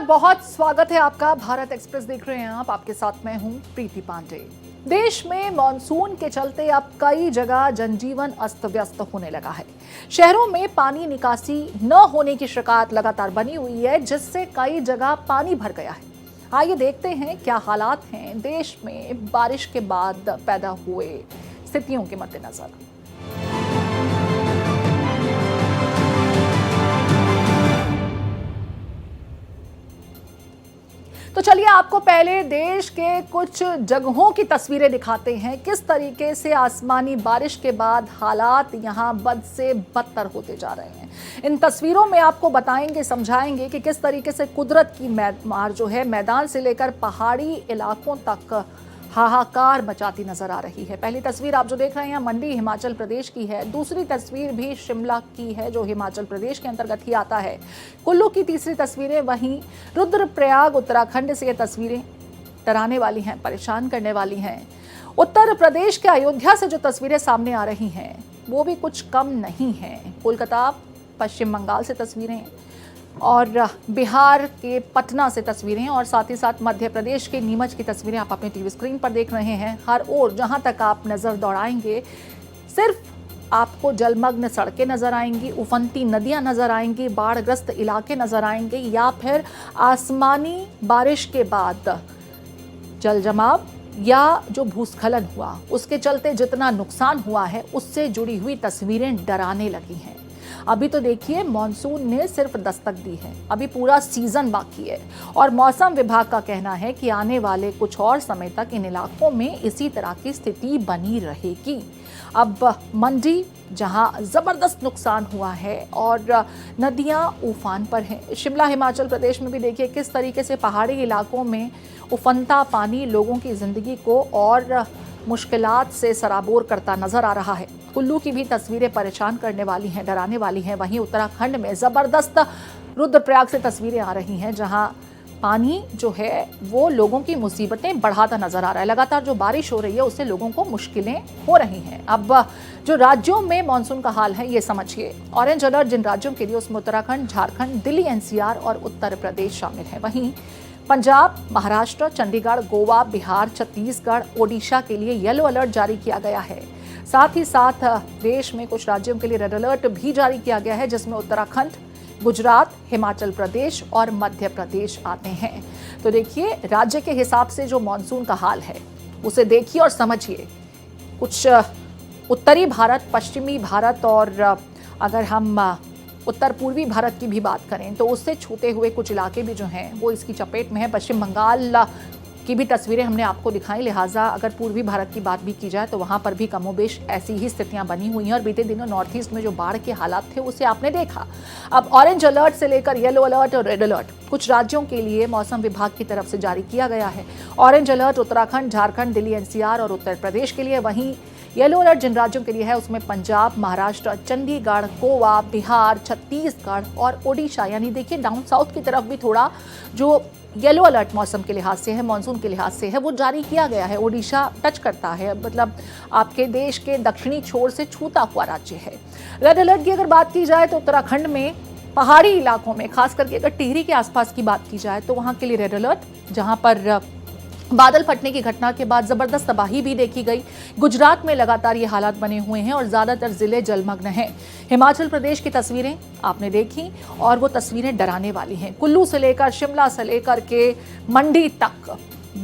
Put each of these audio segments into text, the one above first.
बहुत स्वागत है आपका। भारत एक्सप्रेस देख रहे हैं आप, आपके साथ मैं हूं प्रीति पांडे। देश में मॉनसून के चलते अब कई जगह जनजीवन अस्त व्यस्त होने लगा है। शहरों में पानी निकासी न होने की शिकायत लगातार बनी हुई है, जिससे कई जगह पानी भर गया है। आइए देखते हैं क्या हालात हैं देश में बारिश के बाद पैदा हुए स्थितियों के मद्देनजर। तो चलिए आपको पहले देश के कुछ जगहों की तस्वीरें दिखाते हैं, किस तरीके से आसमानी बारिश के बाद हालात यहां बद से बदतर होते जा रहे हैं। इन तस्वीरों में आपको बताएंगे, समझाएंगे कि किस तरीके से कुदरत की मार जो है मैदान से लेकर पहाड़ी इलाकों तक हाहाकार मचाती नजर आ रही है। पहली तस्वीर आप जो देख रहे हैं मंडी हिमाचल प्रदेश की है। दूसरी तस्वीर भी शिमला की है जो हिमाचल प्रदेश के अंतर्गत ही आता है। कुल्लू की तीसरी तस्वीरें, वहीं रुद्रप्रयाग उत्तराखंड से ये तस्वीरें डराने वाली हैं, परेशान करने वाली हैं। उत्तर प्रदेश के अयोध्या से जो तस्वीरें सामने आ रही हैं वो भी कुछ कम नहीं है। कोलकाता पश्चिम बंगाल से तस्वीरें और बिहार के पटना से तस्वीरें और साथ ही साथ मध्य प्रदेश के नीमच की तस्वीरें आप अपने टीवी स्क्रीन पर देख रहे हैं। हर ओर जहां तक आप नजर दौड़ाएंगे सिर्फ आपको जलमग्न सड़कें नजर आएंगी, उफनती नदियां नजर आएंगी, बाढ़ग्रस्त इलाके नजर आएंगे या फिर आसमानी बारिश के बाद जल जमाव या जो भूस्खलन हुआ उसके चलते जितना नुकसान हुआ है उससे जुड़ी हुई तस्वीरें डराने लगी हैं। अभी तो देखिए मॉनसून ने सिर्फ दस्तक दी है, अभी पूरा सीजन बाकी है और मौसम विभाग का कहना है कि आने वाले कुछ और समय तक इन इलाकों में इसी तरह की स्थिति बनी रहेगी। अब मंडी जहां जबरदस्त नुकसान हुआ है और नदियां उफान पर हैं। शिमला हिमाचल प्रदेश में भी देखिए किस तरीके से पहाड़ी इलाकों में उफनता पानी लोगों की जिंदगी को और मुश्किलात से सराबोर करता नजर आ रहा है। कुल्लू की भी तस्वीरें परेशान करने वाली हैं, डराने वाली हैं। वहीं उत्तराखंड में जबरदस्त रुद्रप्रयाग से तस्वीरें आ रही हैं जहां पानी जो है वो लोगों की मुसीबतें बढ़ाता नजर आ रहा है। लगातार जो बारिश हो रही है उससे लोगों को मुश्किलें हो रही हैं। अब जो राज्यों में मॉनसून का हाल है ये समझिए। ऑरेंज अलर्ट जिन राज्यों के लिए उसमें उत्तराखंड, झारखंड, दिल्ली एनसीआर और उत्तर प्रदेश शामिल है। वहीं पंजाब, महाराष्ट्र, चंडीगढ़, गोवा, बिहार, छत्तीसगढ़, ओडिशा के लिए येलो अलर्ट जारी किया गया है। साथ ही साथ देश में कुछ राज्यों के लिए रेड अलर्ट भी जारी किया गया है, जिसमें उत्तराखंड, गुजरात, हिमाचल प्रदेश और मध्य प्रदेश आते हैं। तो देखिए राज्य के हिसाब से जो मॉनसून का हाल है उसे देखिए और समझिए। कुछ उत्तरी भारत, पश्चिमी भारत और अगर हम उत्तर पूर्वी भारत की भी बात करें तो उससे छूटे हुए कुछ इलाके भी जो हैं वो इसकी चपेट में है। पश्चिम बंगाल की भी तस्वीरें हमने आपको दिखाई, लिहाजा अगर पूर्वी भारत की बात भी की जाए तो वहां पर भी कमोबेश ऐसी ही स्थितियां बनी हुई हैं और बीते दिनों नॉर्थ ईस्ट में जो बाढ़ के हालात थे उसे आपने देखा। अब ऑरेंज अलर्ट से लेकर येलो अलर्ट और रेड अलर्ट कुछ राज्यों के लिए मौसम विभाग की तरफ से जारी किया गया है। Orange alert Uttarakhand, Jharkhand, Delhi NCR और उत्तर प्रदेश के लिए। वहीं येलो अलर्ट जिन राज्यों के लिए है उसमें पंजाब, महाराष्ट्र, चंडीगढ़, गोवा, बिहार, छत्तीसगढ़ और ओडिशा। यानी देखिए डाउन साउथ की तरफ भी थोड़ा जो येलो अलर्ट मौसम के लिहाज से है, मानसून के लिहाज से है, वो जारी किया गया है। ओडिशा टच करता है, मतलब आपके देश के दक्षिणी छोर से छूता हुआ राज्य है। रेड अलर्ट की अगर बात की जाए तो उत्तराखंड में पहाड़ी इलाकों में, खास करके अगर टिहरी के आसपास की बात की जाए तो वहां के लिए रेड अलर्ट, जहां पर बादल फटने की घटना के बाद जबरदस्त तबाही भी देखी गई। गुजरात में लगातार ये हालात बने हुए हैं और ज्यादातर जिले जलमग्न हैं। हिमाचल प्रदेश की तस्वीरें आपने देखी और वो तस्वीरें डराने वाली हैं। कुल्लू से लेकर शिमला से लेकर के मंडी तक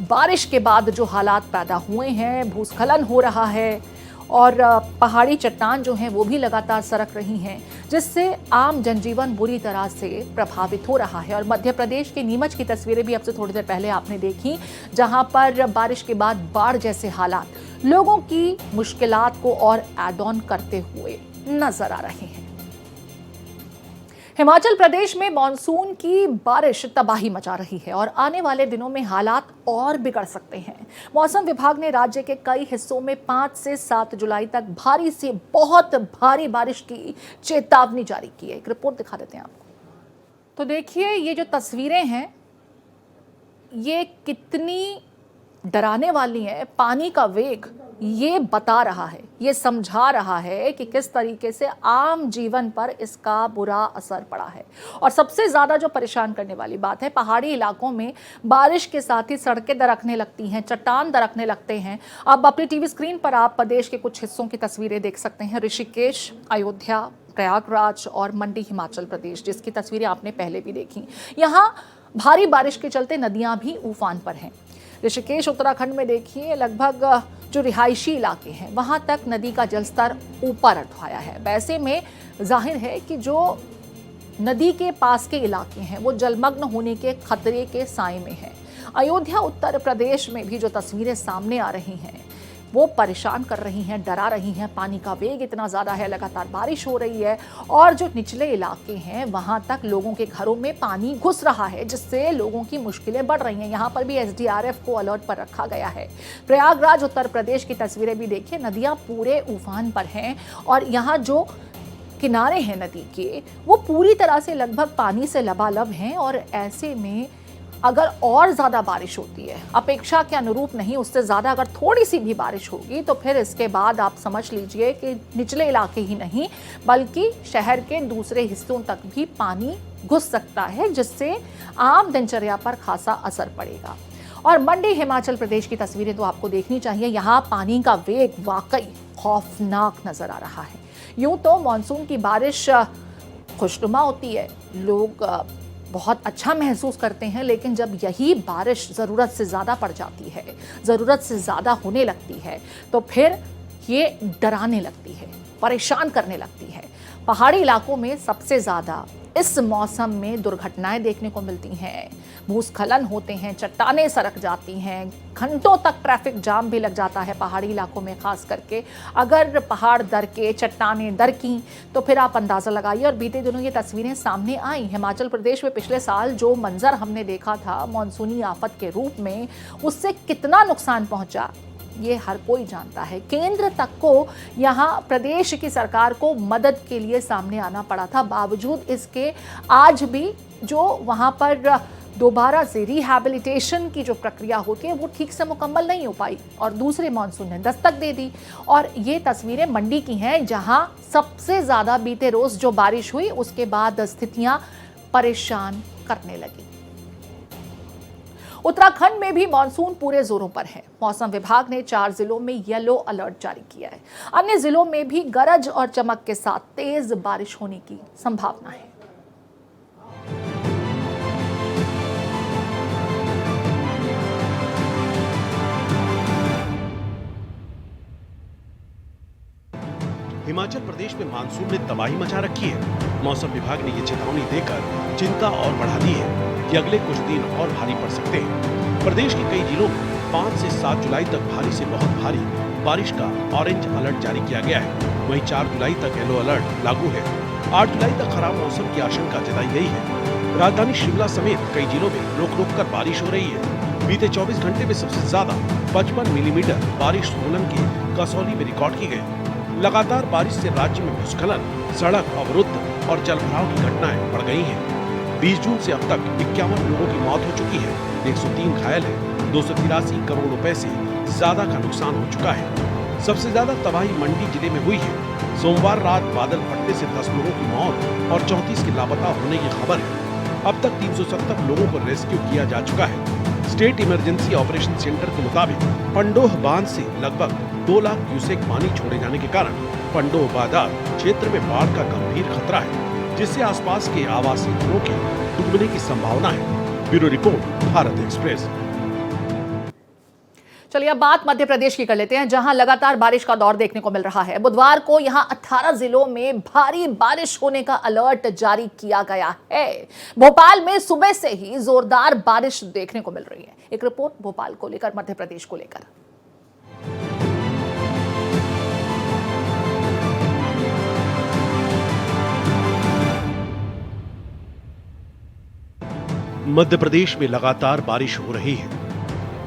बारिश के बाद जो हालात पैदा हुए हैं, भूस्खलन हो रहा है और पहाड़ी चट्टान जो हैं वो भी लगातार सरक रही हैं, जिससे आम जनजीवन बुरी तरह से प्रभावित हो रहा है। और मध्य प्रदेश के नीमच की तस्वीरें भी अब से थोड़ी देर पहले आपने देखी, जहां पर बारिश के बाद बाढ़ जैसे हालात लोगों की मुश्किलात को और ऐड ऑन करते हुए नजर आ रहे हैं। हिमाचल प्रदेश में मॉनसून की बारिश तबाही मचा रही है और आने वाले दिनों में हालात और बिगड़ सकते हैं। मौसम विभाग ने राज्य के कई हिस्सों में 5 से 7 जुलाई तक भारी से बहुत भारी बारिश की चेतावनी जारी की है। एक रिपोर्ट दिखा देते हैं आपको। तो देखिए ये जो तस्वीरें हैं ये कितनी डराने वाली है। पानी का वेग ये बता रहा है, ये समझा रहा है कि किस तरीके से आम जीवन पर इसका बुरा असर पड़ा है। और सबसे ज़्यादा जो परेशान करने वाली बात है, पहाड़ी इलाकों में बारिश के साथ ही सड़कें दरकने लगती हैं, चट्टान दरकने लगते हैं। अब अपनी टीवी स्क्रीन पर आप प्रदेश के कुछ हिस्सों की तस्वीरें देख सकते हैं। ऋषिकेश, अयोध्या, प्रयागराज और मंडी हिमाचल प्रदेश, जिसकी तस्वीरें आपने पहले भी देखी। यहाँ भारी बारिश के चलते नदियाँ भी उफान पर हैं। ऋषिकेश उत्तराखंड में देखिए, लगभग जो रिहायशी इलाके हैं वहां तक नदी का जलस्तर ऊपर उठाया है। वैसे में जाहिर है कि जो नदी के पास के इलाके हैं वो जलमग्न होने के खतरे के साए में हैं। अयोध्या उत्तर प्रदेश में भी जो तस्वीरें सामने आ रही हैं वो परेशान कर रही हैं, डरा रही हैं। पानी का वेग इतना ज़्यादा है, लगातार बारिश हो रही है और जो निचले इलाके हैं वहाँ तक लोगों के घरों में पानी घुस रहा है, जिससे लोगों की मुश्किलें बढ़ रही हैं। यहाँ पर भी एसडीआरएफ को अलर्ट पर रखा गया है। प्रयागराज उत्तर प्रदेश की तस्वीरें भी देखिए, नदियाँ पूरे उफान पर हैं और यहाँ जो किनारे हैं नदी के वो पूरी तरह से लगभग पानी से लबालब हैं। और ऐसे में अगर और ज़्यादा बारिश होती है, अपेक्षा के अनुरूप नहीं, उससे ज़्यादा अगर थोड़ी सी भी बारिश होगी तो फिर इसके बाद आप समझ लीजिए कि निचले इलाके ही नहीं बल्कि शहर के दूसरे हिस्सों तक भी पानी घुस सकता है, जिससे आम दिनचर्या पर खासा असर पड़ेगा। और मंडी हिमाचल प्रदेश की तस्वीरें तो आपको देखनी चाहिए। यहाँ पानी का वेग वाकई खौफनाक नजर आ रहा है। यूं तो मानसून की बारिश खुशनुमा होती है, लोग बहुत अच्छा महसूस करते हैं, लेकिन जब यही बारिश ज़रूरत से ज़्यादा पड़ जाती है, ज़रूरत से ज़्यादा होने लगती है, तो फिर ये डराने लगती है, परेशान करने लगती है। पहाड़ी इलाकों में सबसे ज़्यादा इस मौसम में दुर्घटनाएं देखने को मिलती हैं। भूस्खलन होते हैं, चट्टानें सरक जाती हैं, घंटों तक ट्रैफिक जाम भी लग जाता है पहाड़ी इलाकों में। खास करके अगर पहाड़ दरके, चट्टानें दरकी तो फिर आप अंदाज़ा लगाइए। और बीते दिनों ये तस्वीरें सामने आई हिमाचल प्रदेश में। पिछले साल जो मंजर हमने देखा था मानसूनी आफत के रूप में, उससे कितना नुकसान पहुंचा ये हर कोई जानता है। केंद्र तक को यहाँ प्रदेश की सरकार को मदद के लिए सामने आना पड़ा था। बावजूद इसके आज भी जो वहाँ पर दोबारा से रिहैबिलिटेशन की जो प्रक्रिया होती है वो ठीक से मुकम्मल नहीं हो पाई और दूसरे मानसून ने दस्तक दे दी। और ये तस्वीरें मंडी की हैं, जहाँ सबसे ज़्यादा बीते रोज़ जो बारिश हुई उसके बाद स्थितियाँ परेशान करने लगी। उत्तराखंड में भी मानसून पूरे जोरों पर है। मौसम विभाग ने 4 जिलों में येलो अलर्ट जारी किया है। अन्य जिलों में भी गरज और चमक के साथ तेज बारिश होने की संभावना है। हिमाचल प्रदेश में मानसून ने तबाही मचा रखी है। मौसम विभाग ने ये चेतावनी देकर चिंता और बढ़ा दी है कि अगले कुछ दिन और भारी पड़ सकते हैं। प्रदेश के कई जिलों में 5 से 7 जुलाई तक भारी से बहुत भारी बारिश का ऑरेंज अलर्ट जारी किया गया है। वहीं 4 जुलाई तक येलो अलर्ट लागू है। 8 जुलाई तक खराब मौसम की आशंका जताई गई है। राजधानी शिमला समेत कई जिलों में रुक रुक कर बारिश हो रही है। बीते 24 घंटे में सबसे ज्यादा 55 मिलीमीटर बारिश सोलन के कसौली में रिकॉर्ड की गई। लगातार बारिश से राज्य में भूस्खलन, सड़क अवरुद्ध और जलभराव की घटनाएं बढ़ गई हैं। 20 जून से अब तक 51 लोगों की मौत हो चुकी है, 103 घायल हैं, 283 करोड़ रुपए से ज्यादा का नुकसान हो चुका है। सबसे ज्यादा तबाही मंडी जिले में हुई है। सोमवार रात बादल फटने से 10 लोगों की मौत और 34 के लापता होने की खबर है। अब तक 370 लोगों को रेस्क्यू किया जा चुका है। स्टेट इमरजेंसी ऑपरेशन सेंटर के मुताबिक पंडोह बांध से लगभग 2 लाख क्यूसेक पानी छोड़े जाने के कारण पंडोह बाजार क्षेत्र में बाढ़ का गंभीर खतरा है, जिससे आसपास के आवासीय घरों के डूबने की संभावना है। Bureau report, Bharat express. चलिए अब बात मध्य प्रदेश की कर लेते हैं, जहां लगातार बारिश का दौर देखने को मिल रहा है। बुधवार को यहां 18 जिलों में भारी बारिश होने का अलर्ट जारी किया गया है। भोपाल में सुबह से ही जोरदार बारिश देखने को मिल रही है। एक रिपोर्ट भोपाल को लेकर, मध्य प्रदेश को लेकर। मध्य प्रदेश में लगातार बारिश हो रही है।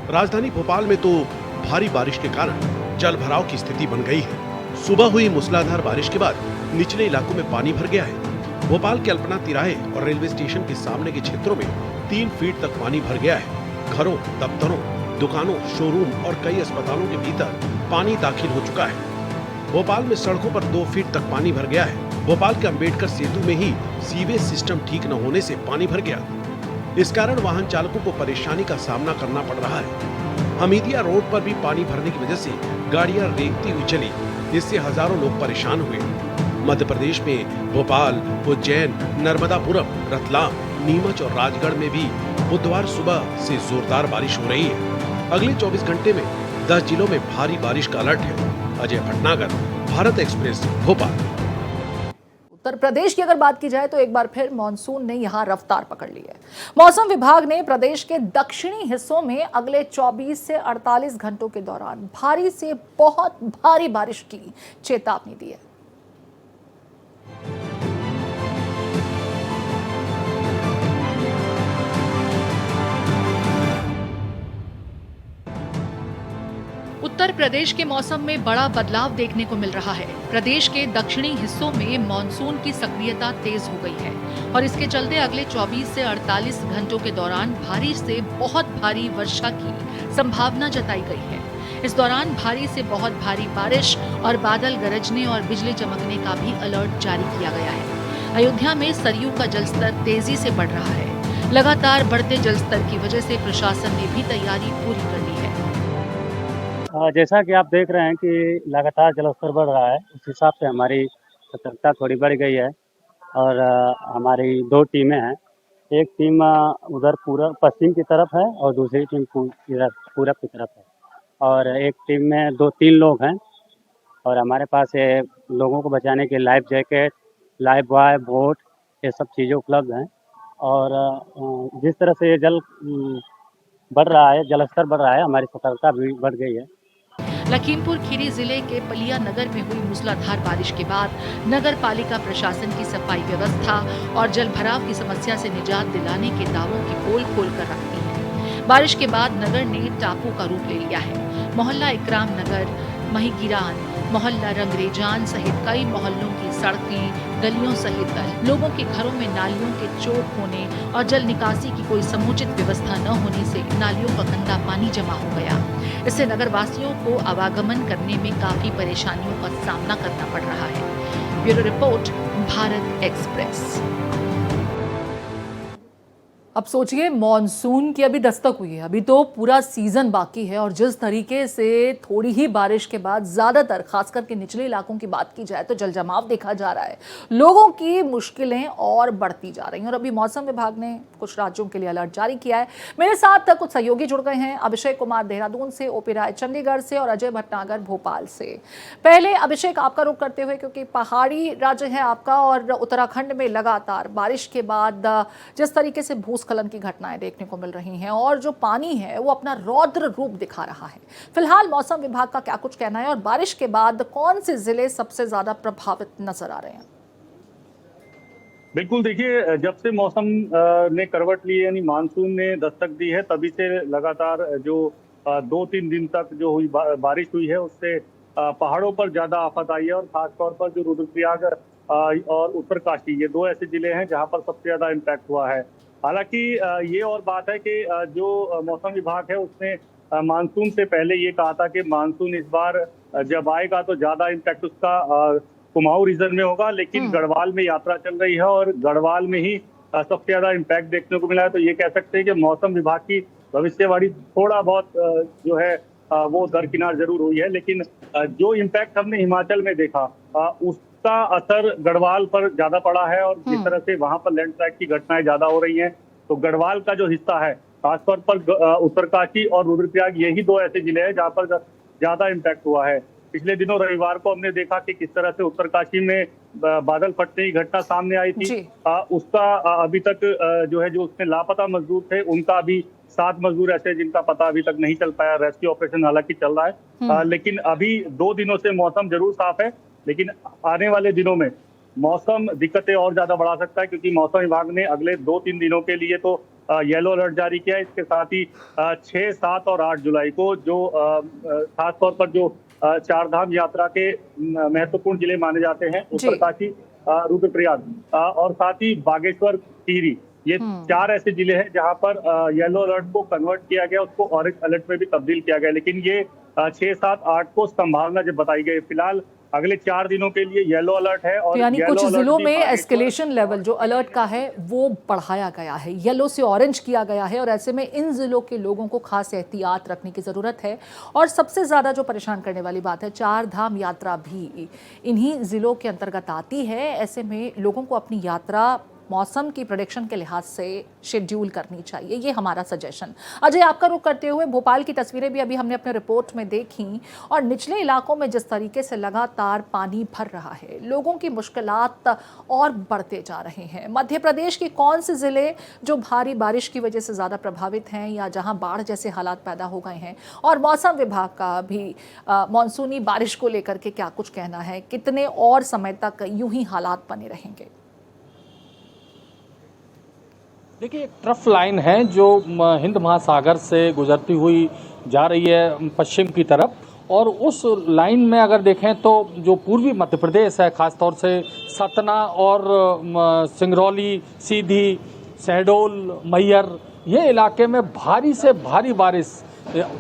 राजधानी भोपाल में तो भारी बारिश के कारण जल भराव की स्थिति बन गई है। सुबह हुई मूसलाधार बारिश के बाद निचले इलाकों में पानी भर गया है। भोपाल के अल्पना तिराहे और रेलवे स्टेशन के सामने के क्षेत्रों में 3 फीट तक पानी भर गया है। घरों, दफ्तरों, दुकानों, शोरूम और कई अस्पतालों के भीतर पानी दाखिल हो चुका है। भोपाल में सड़कों पर 2 फीट तक पानी भर गया है। भोपाल के अंबेडकर सेतु में ही सीवेज सिस्टम ठीक न होने से पानी भर गया। इस कारण वाहन चालकों को परेशानी का सामना करना पड़ रहा है। हमीदिया रोड पर भी पानी भरने की वजह से गाड़ियां रेंगती हुई चली, जिससे हजारों लोग परेशान हुए। मध्य प्रदेश में भोपाल, उज्जैन, नर्मदापुरम, रतलाम, नीमच और राजगढ़ में भी बुधवार सुबह से जोरदार बारिश हो रही है। अगले 24 घंटे में 10 जिलों में भारी बारिश का अलर्ट है। अजय भटनागर, भारत एक्सप्रेस, भोपाल। उत्तर प्रदेश की अगर बात की जाए तो एक बार फिर मानसून ने यहां रफ्तार पकड़ ली है। मौसम विभाग ने प्रदेश के दक्षिणी हिस्सों में अगले 24 से 48 घंटों के दौरान भारी से बहुत भारी बारिश की चेतावनी दी है। उत्तर प्रदेश के मौसम में बड़ा बदलाव देखने को मिल रहा है। प्रदेश के दक्षिणी हिस्सों में मानसून की सक्रियता तेज हो गई है और इसके चलते अगले 24 से 48 घंटों के दौरान भारी से बहुत भारी वर्षा की संभावना जताई गई है। इस दौरान भारी से बहुत भारी बारिश और बादल गरजने और बिजली चमकने का भी अलर्ट जारी किया गया है। अयोध्या में सरयू का जलस्तर तेजी से बढ़ रहा है। लगातार बढ़ते जलस्तर की वजह से प्रशासन ने भी तैयारी पूरी कर ली है। जैसा कि आप देख रहे हैं कि लगातार जलस्तर बढ़ रहा है, उस हिसाब से हमारी सतर्कता थोड़ी बढ़ गई है और हमारी 2 टीमें हैं। एक टीम उधर पूरब पश्चिम की तरफ है और दूसरी टीम इधर पूरब की तरफ है और एक टीम में 2-3 लोग हैं और हमारे पास लोगों को बचाने के life jacket, life boy, boat, ये सब चीज़ें उपलब्ध हैं और जिस तरह से ये बढ़ रहा है, जलस्तर बढ़ रहा है, हमारी सतर्कता भी बढ़ गई है। लखीमपुर खीरी जिले के पलिया नगर में हुई मूसलाधार बारिश के बाद नगर पालिका प्रशासन की सफाई व्यवस्था और जल भराव की समस्या से निजात दिलाने के दावों की पोल खोल कर रखती है। बारिश के बाद नगर ने टापू का रूप ले लिया है। मोहल्ला इकराम नगर, महिगिरान, मोहल्ला रंगरेजान सहित कई मोहल्लों की सड़कें, गलियों सहित लोगों के घरों में नालियों के चौक होने और जल निकासी की कोई समुचित व्यवस्था न होने से नालियों का गंदा पानी जमा हो गया। इससे नगरवासियों को आवागमन करने में काफी परेशानियों का सामना करना पड़ रहा है। Bureau report, Bharat express. अब सोचिए, मॉनसून की अभी दस्तक हुई है, अभी तो पूरा सीजन बाकी है और जिस तरीके से थोड़ी ही बारिश के बाद ज़्यादातर खास करके निचले इलाकों की बात की जाए तो जल जमाव देखा जा रहा है। लोगों की मुश्किलें और बढ़ती जा रही हैं और अभी मौसम विभाग ने कुछ राज्यों के लिए अलर्ट जारी किया है। मेरे साथ कुछ सहयोगी जुड़ गए हैं, अभिषेक कुमार देहरादून से, ओपी राय चंडीगढ़ से और अजय भटनागर भोपाल से। पहले अभिषेक, आपका रुख करते हुए, क्योंकि पहाड़ी राज्य है आपका और उत्तराखंड में लगातार बारिश के बाद जिस तरीके से भूस्खलन की घटनाएं देखने को मिल रही हैं और जो पानी है वो अपना रौद्र रूप दिखा रहा है, फिलहाल मौसम विभाग का क्या कुछ कहना है और बारिश के बाद कौन से जिले सबसे ज्यादा प्रभावित नजर आ रहे हैं? बिल्कुल, देखिए, जब से मौसम ने करवट ली, यानी मानसून ने दस्तक दी है, तभी से लगातार जो 2-3 दिन तक जो हुई बारिश हुई है, उससे पहाड़ों पर ज्यादा आफत आई है और खासतौर पर जो रुद्रप्रयाग और उत्तरकाशी, ये 2 ऐसे जिले हैं जहां पर सबसे ज्यादा इम्पैक्ट हुआ है। हालांकि ये और बात है कि जो मौसम विभाग है उसने मानसून से पहले ये कहा था कि मानसून इस बार जब आएगा तो ज्यादा इम्पैक्ट उसका कुमाऊं रीजन में होगा, लेकिन गढ़वाल में यात्रा चल रही है और गढ़वाल में ही सबसे ज्यादा इम्पैक्ट देखने को मिला है। तो ये कह सकते हैं कि मौसम विभाग की भविष्यवाणी थोड़ा बहुत जो है वो दरकिनार जरूर हुई है, लेकिन जो इम्पैक्ट हमने हिमाचल में देखा उसका असर गढ़वाल पर ज्यादा पड़ा है और जिस तरह से वहां पर लैंडस्लाइड की घटनाएं ज्यादा हो रही हैं, तो गढ़वाल का जो हिस्सा है, खासतौर पर उत्तरकाशी और रुद्रप्रयाग, यही 2 ऐसे जिले हैं जहाँ पर ज्यादा इम्पैक्ट हुआ है। पिछले दिनों रविवार को हमने देखा कि किस तरह से उत्तरकाशी में बादल फटने की घटना सामने आई थी। उसका अभी तक जो है, जो उसमें लापता मजदूर थे, उनका अभी 7 मजदूर ऐसे जिनका पता अभी तक नहीं चल पाया। रेस्क्यू ऑपरेशन हालांकि चल रहा है, लेकिन अभी 2 दिनों से मौसम जरूर साफ है, लेकिन आने वाले दिनों में मौसम दिक्कतें और ज्यादा बढ़ा सकता है, क्योंकि मौसम विभाग ने अगले 2-3 दिनों के लिए तो येलो अलर्ट जारी किया है। इसके साथ ही 6, 7 और 8 जुलाई को जो खासतौर पर जो 4 धाम यात्रा के महत्वपूर्ण जिले माने जाते हैं, उत्तरकाशी, रुद्रप्रयाग और साथ ही बागेश्वर, टिहरी, ये 4 ऐसे जिले हैं जहां पर येलो अलर्ट को कन्वर्ट किया गया, उसको ऑरेंज अलर्ट में भी तब्दील किया गया, लेकिन ये 6, 7, 8 को संभावना जब बताई गई। फिलहाल अगले 4 दिनों के लिए येलो अलर्ट है तो और यानी येलो कुछ अलर्ट जिलों भी में बागेश्वर- एस्केलेशन लेवल जो अलर्ट का है वो बढ़ाया गया है, येलो से ऑरेंज किया गया है, और ऐसे में इन जिलों के लोगों को खास एहतियात रखने की ज़रूरत है। और सबसे ज़्यादा जो परेशान करने वाली बात है, 4 धाम यात्रा भी इन्हीं जिलों के अंतर्गत आती है। ऐसे में लोगों को अपनी यात्रा मौसम की प्रेडिक्शन के लिहाज से शेड्यूल करनी चाहिए, ये हमारा सजेशन। अजय, आपका रुख करते हुए भोपाल की तस्वीरें भी अभी हमने अपने रिपोर्ट में देखी, और निचले इलाकों में जिस तरीके से लगातार पानी भर रहा है, लोगों की मुश्किलात और बढ़ते जा रहे हैं। मध्य प्रदेश के कौन से ज़िले जो भारी बारिश की वजह से ज़्यादा प्रभावित हैं या जहां बाढ़ जैसे हालात पैदा हो गए हैं, और मौसम विभाग का भी मानसूनी बारिश को लेकर के क्या कुछ कहना है, कितने और समय तक यूं ही हालात बने रहेंगे? देखिए, एक ट्रफ लाइन है जो हिंद महासागर से गुजरती हुई जा रही है पश्चिम की तरफ, और उस लाइन में अगर देखें तो जो पूर्वी मध्य प्रदेश है, खासतौर से सतना और सिंगरौली, सीधी, शहडोल, मैहर, ये इलाके में भारी से भारी बारिश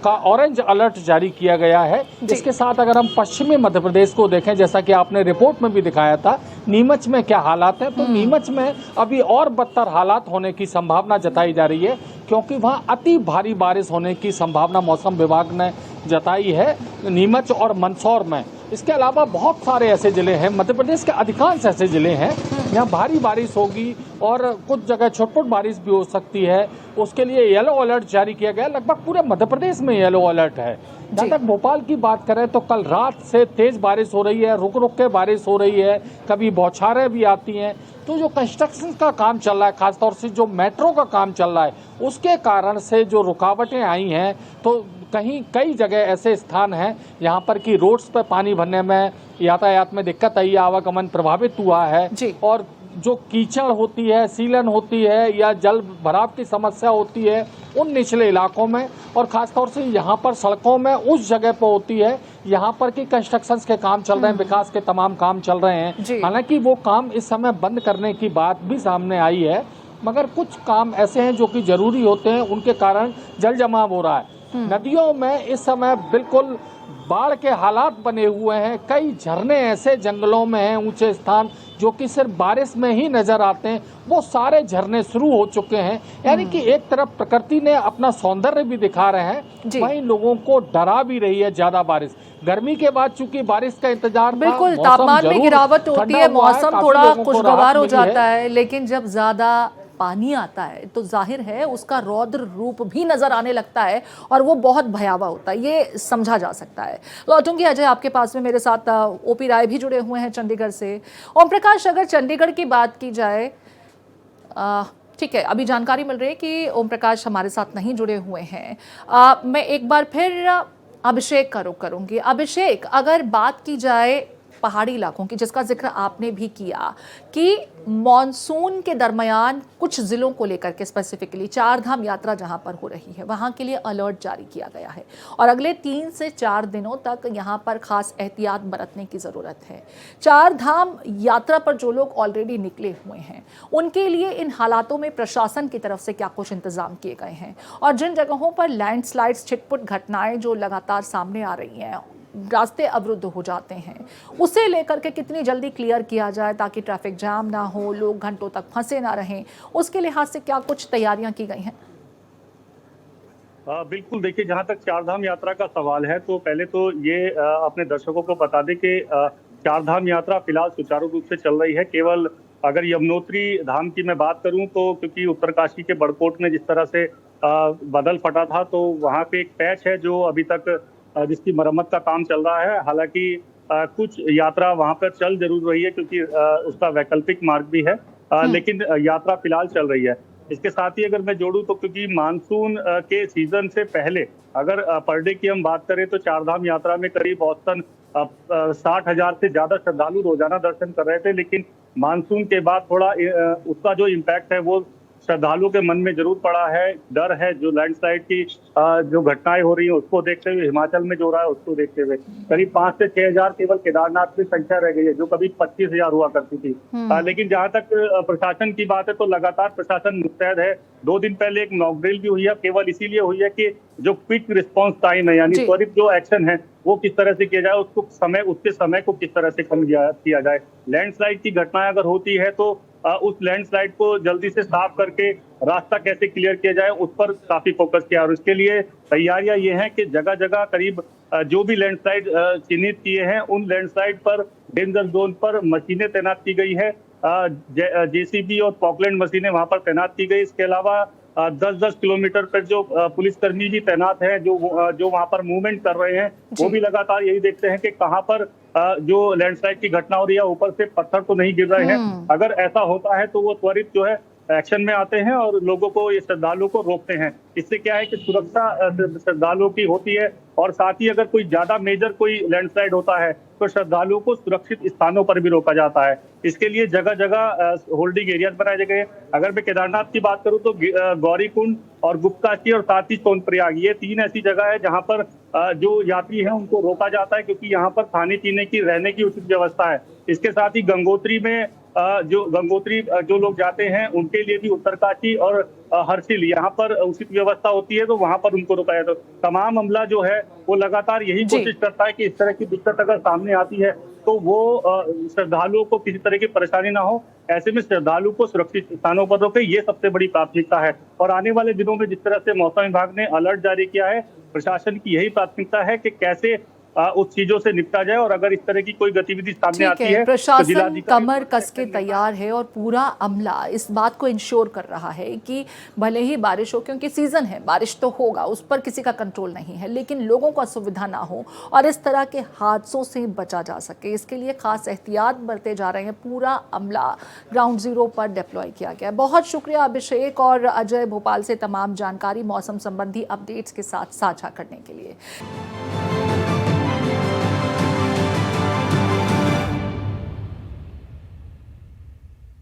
का ऑरेंज अलर्ट जारी किया गया है। इसके साथ अगर हम पश्चिमी मध्य प्रदेश को देखें, जैसा कि आपने रिपोर्ट में भी दिखाया था, नीमच में क्या हालात हैं, तो नीमच में अभी और बदतर हालात होने की संभावना जताई जा रही है, क्योंकि वहां अति भारी बारिश होने की संभावना मौसम विभाग ने जताई है नीमच और मंदसौर में। इसके अलावा बहुत सारे ऐसे ज़िले हैं, मध्य प्रदेश के अधिकांश ऐसे ज़िले हैं यहाँ भारी बारिश होगी, और कुछ जगह छोट-छोट बारिश भी हो सकती है। उसके लिए येलो अलर्ट जारी किया गया, लगभग पूरे मध्य प्रदेश में येलो अलर्ट है। जहाँ तक भोपाल की बात करें तो कल रात से तेज़ बारिश हो रही है, रुक रुक के बारिश हो रही है, कभी बौछारें भी आती हैं। तो जो कंस्ट्रक्शन का काम चल रहा है, खासतौर से जो मेट्रो का काम चल रहा है, उसके कारण से जो रुकावटें आई हैं, तो कई जगह ऐसे स्थान हैं यहाँ पर कि रोड्स पर पानी भरने में, यातायात में दिक्कत आई है, आवागमन प्रभावित हुआ है, और जो कीचड़ होती है, सीलन होती है, या जल भराव की समस्या होती है उन निचले इलाकों में, और ख़ासतौर से यहाँ पर सड़कों में उस जगह पर होती है यहाँ पर कि कंस्ट्रक्शंस के काम चल रहे हैं, विकास के तमाम काम चल रहे हैं। हालांकि वो काम इस समय बंद करने की बात भी सामने आई है, मगर कुछ काम ऐसे हैं जो कि ज़रूरी होते हैं, उनके कारण जल जमाव हो रहा है। नदियों में इस समय बिल्कुल बाढ़ के हालात बने हुए हैं। कई झरने ऐसे जंगलों में हैं, ऊंचे स्थान, जो कि सिर्फ बारिश में ही नजर आते हैं, वो सारे झरने शुरू हो चुके हैं। यानी कि एक तरफ प्रकृति ने अपना सौंदर्य भी दिखा रहे हैं, वहीं लोगों को डरा भी रही है ज्यादा बारिश। गर्मी के बाद चूंकि बारिश का इंतजार, बिल्कुल तापमान में गिरावट होती है, मौसम थोड़ा खुशगवार हो जाता है, लेकिन जब ज्यादा पानी आता है तो जाहिर है उसका रौद्र रूप भी नजर आने लगता है, और वो बहुत भयावह होता है, ये समझा जा सकता है। लौटूंगी अजय आपके पास में, मेरे साथ ओपी राय भी जुड़े हुए हैं चंडीगढ़ से। ओम प्रकाश, अगर चंडीगढ़ की बात की जाए, ठीक है, अभी जानकारी मिल रही है कि ओम प्रकाश हमारे साथ नहीं जुड़े हुए हैं। मैं एक बार फिर अभिषेक का रुख करूंगी। अभिषेक, अगर बात की जाए पहाड़ी इलाकों की, जिसका जिक्र आपने भी किया कि मॉनसून के दरमियान कुछ जिलों को लेकर के स्पेसिफिकली 4 धाम यात्रा जहां पर हो रही है, वहां के लिए अलर्ट जारी किया गया है, और अगले 3 से 4 दिनों तक यहां पर खास एहतियात बरतने की ज़रूरत है। 4 धाम यात्रा पर जो लोग ऑलरेडी निकले हुए हैं, उनके लिए इन हालातों में प्रशासन की तरफ से क्या कुछ इंतजाम किए गए हैं, और जिन जगहों पर लैंडस्लाइड्स, छिटपुट घटनाएं जो लगातार सामने आ रही हैं, रास्ते अवरुद्ध हो जाते हैं, उसे लेकर के कितनी जल्दी क्लियर किया जाए ताकि ट्रैफिक जाम ना हो, लोग घंटों तक फंसे ना रहें, उसके लिहाज से क्या कुछ तैयारियां की गई हैं? बिल्कुल, देखिए, जहां तक 4 धाम यात्रा का सवाल है, तो पहले तो ये अपने दर्शकों को बता दें कि 4 धाम यात्रा फिलहाल सुचारू रूप से चल रही है। केवल अगर यमुनोत्री धाम की मैं बात करूं तो क्योंकि उत्तरकाशी के बड़कोट में जिस तरह से बादल फटा था, तो वहां पे एक पैच है जो अभी तक जिसकी मरम्मत का काम चल रहा है। हालांकि कुछ यात्रा वहां पर चल जरूर रही है क्योंकि उसका वैकल्पिक मार्ग भी है, लेकिन यात्रा फिलहाल चल रही है। इसके साथ ही अगर मैं जोड़ूं तो क्योंकि मानसून के सीजन से पहले अगर पर डे की हम बात करें तो 4 धाम यात्रा में करीब औसतन 60,000 से ज्यादा श्रद्धालु रोजाना दर्शन कर रहे थे, लेकिन मानसून के बाद थोड़ा उसका जो इम्पैक्ट है वो श्रद्धालुओं के मन में जरूर पड़ा है, डर है। जो लैंडस्लाइड की जो घटनाएं हो रही हैं उसको देखते हुए, हिमाचल में जो हो रहा है उसको देखते हुए करीब 5 से 6 हजार केवल केदारनाथ में संख्या रह गई है, जो कभी 25,000 हुआ करती थी। लेकिन जहां तक प्रशासन की बात है तो लगातार प्रशासन मुस्तैद है। 2 दिन पहले एक मॉक ड्रिल भी हुई है, केवल इसीलिए हुई है कि जो क्विक रिस्पांस टाइम है, यानी त्वरित जो एक्शन है वो किस तरह से किया जाए, उसके समय को किस तरह से कम किया जाए। लैंडस्लाइड की घटनाएं अगर होती है तो उस लैंडस्लाइड को जल्दी से साफ करके रास्ता कैसे क्लियर किया जाए, उस पर काफी फोकस किया। और इसके लिए तैयारियां ये हैं कि जगह जगह करीब जो भी लैंडस्लाइड चिन्हित किए हैं उन लैंडस्लाइड पर डेंजर जोन पर मशीनें तैनात की गई है। जेसीबी और पॉकलैंड मशीनें वहां पर तैनात की गई। इसके अलावा 10-10 किलोमीटर पर जो पुलिसकर्मी भी तैनात है, जो वहां पर मूवमेंट कर रहे हैं, वो भी लगातार यही देखते हैं कि कहां पर जो लैंडस्लाइड की घटना हो रही है ऊपर से पत्थर तो नहीं गिर रहे हैं। अगर ऐसा होता है तो वो त्वरित जो है एक्शन में आते हैं और लोगों को, ये श्रद्धालुओं को रोकते हैं। इससे क्या है कि सुरक्षा श्रद्धालुओं की होती है, और साथ ही अगर कोई ज्यादा मेजर कोई लैंडस्लाइड होता है तो श्रद्धालुओं को सुरक्षित स्थानों पर भी रोका जाता है। इसके लिए जगह जगह होल्डिंग एरियाज बनाए गए। अगर मैं केदारनाथ की बात करूं तो गौरीकुंड और गुप्तकाशी और साथ ही सोनप्रयाग, ये 3 ऐसी जगह है जहां पर जो यात्री हैं उनको रोका जाता है, क्योंकि यहाँ पर खाने पीने की, रहने की उचित व्यवस्था है। इसके साथ ही गंगोत्री में जो लोग जाते हैं उनके लिए भी उत्तरकाशी और हर्षिल, यहाँ पर उचित व्यवस्था होती है, तो वहां पर उनको रोका जाता है। तमाम अमला जो है वो लगातार यही कोशिश करता है कि इस तरह की दिक्कत अगर सामने आती है तो वो श्रद्धालुओं को किसी तरह की परेशानी ना हो। ऐसे में श्रद्धालु को सुरक्षित स्थानों पर रोके, ये सबसे बड़ी प्राथमिकता है। और आने वाले दिनों में जिस तरह से मौसम विभाग ने अलर्ट जारी किया है, प्रशासन की यही प्राथमिकता है कि कैसे उस चीजों से निपटा जाए, और अगर इस तरह की कोई गतिविधि सामने आती है प्रशासन कमर कस के तैयार है और पूरा अमला इस बात को इंश्योर कर रहा है कि भले ही बारिश हो, क्योंकि सीजन है, बारिश तो होगा, उस पर किसी का कंट्रोल नहीं है, लेकिन लोगों को असुविधा ना हो और इस तरह के हादसों से बचा जा सके, इसके लिए खास एहतियात बरते जा रहे हैं। पूरा अमला ग्राउंड जीरो पर डिप्लॉय किया गया है। बहुत शुक्रिया अभिषेक और अजय, भोपाल से तमाम जानकारी, मौसम संबंधी अपडेट्स के साथ साझा करने के लिए।